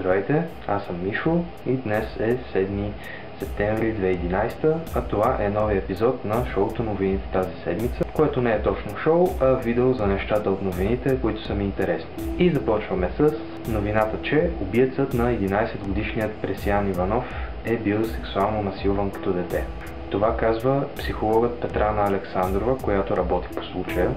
Здравейте, аз съм Мишо и днес е 7 септември 2011, а това е новия епизод на шоуто новините тази седмица, което не е точно шоу, а видео за нещата от новините, които са ми интересни. И започваме с новината, че убиецът на 11-годишният Пресиян Иванов е бил сексуално насилван като дете. Това казва психологът Петрана Александрова, която работи по случая.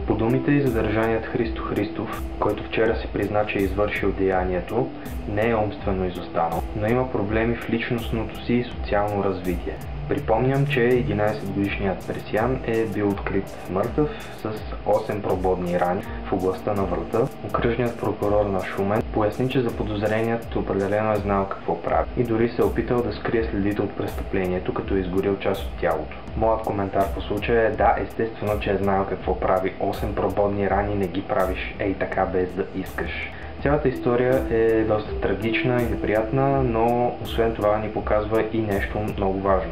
По думите и задържаният Христо Христов, който вчера си призна, че е извършил деянието, не е умствено изостанал, но има проблеми в личностното си и социално развитие. Припомням, че 11-годишният Пресиян е бил открит мъртъв с 8 прободни рани в областта на врата. Окръжният прокурор на Шумен поясни, че заподозреният определено е знал какво прави и дори се е опитал да скрие следите от престъплението, като е изгорил част от тялото. Моят коментар по случая е: да, естествено, че е знал какво прави. 8 прободни рани не ги правиш ей така без да искаш. Цялата история е доста трагична и неприятна, но освен това ни показва и нещо много важно.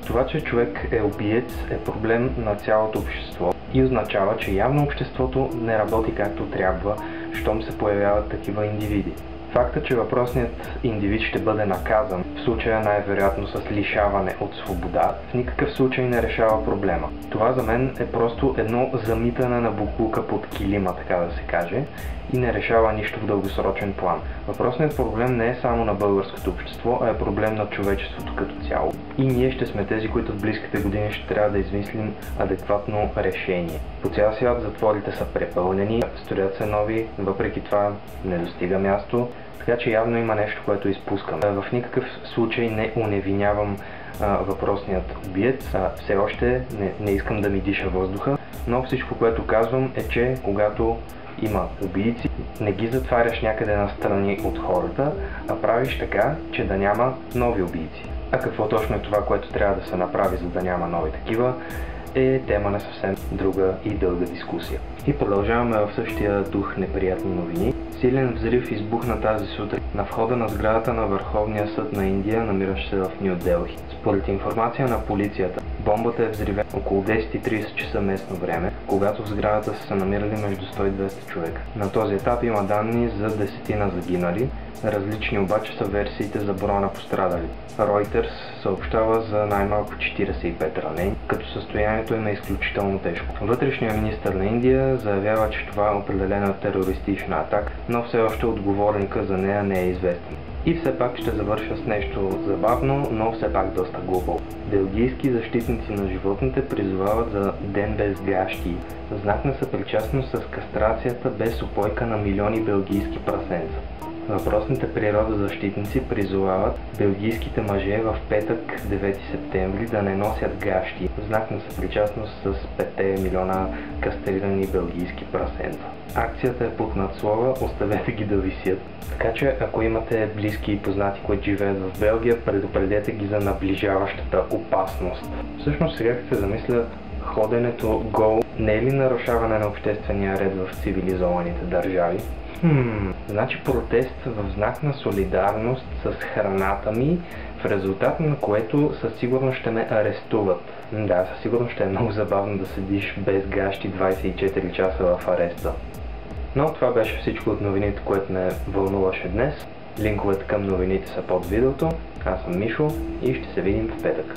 Това, че човек е убиец, е проблем на цялото общество и означава, че явно обществото не работи както трябва, щом се появяват такива индивиди. Факта, че въпросният индивид ще бъде наказан, в случая най-вероятно с лишаване от свобода, в никакъв случай не решава проблема. Това за мен е просто едно замитане на боклука под килима, така да се каже, и не решава нищо в дългосрочен план. Въпросният проблем не е само на българското общество, а е проблем на човечеството като цяло. И ние ще сме тези, които в близките години ще трябва да измислим адекватно решение. По цял свят затворите са препълнени, строят се нови, въпреки това не достига място, така че явно има нещо, което изпускам. В никакъв случай не уневинявам въпросният убиец, все още не искам да ми диша въздуха, но всичко, което казвам е, че когато има убийци, не ги затваряш някъде настрани от хората, а правиш така, че да няма нови убийци. А какво точно е това, което трябва да се направи, за да няма нови такива, е тема на съвсем друга и дълга дискусия. И продължаваме в същия дух неприятни новини. Силен взрив избухна тази сутрин на входа на сградата на Върховния съд на Индия, намиращ се в Ню Делхи. Според информация на полицията, бомбата е взривена около 10:30 часа местно време, когато в сградата са се намирали между 100 и 200 човека. На този етап има данни за 10 загинали, различни обаче са версиите за броя на пострадали. Reuters съобщава за най-малко 45 ранени, като състоянието им е изключително тежко. Вътрешният министър на Индия заявява, че това е определена терористична атака, но все още отговорника за нея не е известен. И все пак ще завърша с нещо забавно, но все пак доста глупаво. Белгийски защитници на животните призовават за ден без гащи, в знак на съпричастност с кастрацията без упойка на милиони белгийски прасенца. Въпросните природозащитници призовават белгийските мъже в петък, 9 септември, да не носят гащи, в знак на съпричастност с 5 милиона кастрирани белгийски прасенца. Акцията е под надслова "Оставете ги да висят", така че ако имате близки и познати, които живеят в Белгия, предупредете ги за наближаващата опасност. Всъщност сега като се замисля, ходенето гол не е ли нарушаване на обществения ред в цивилизованите държави? Значи протест в знак на солидарност с храната ми, в резултат на което със сигурност ще ме арестуват. Да, със сигурност ще е много забавно да седиш без гащи 24 часа в ареста. Но това беше всичко от новините, което ме вълнуваше днес. Линковете към новините са под видеото. Аз съм Мишо и ще се видим в петък.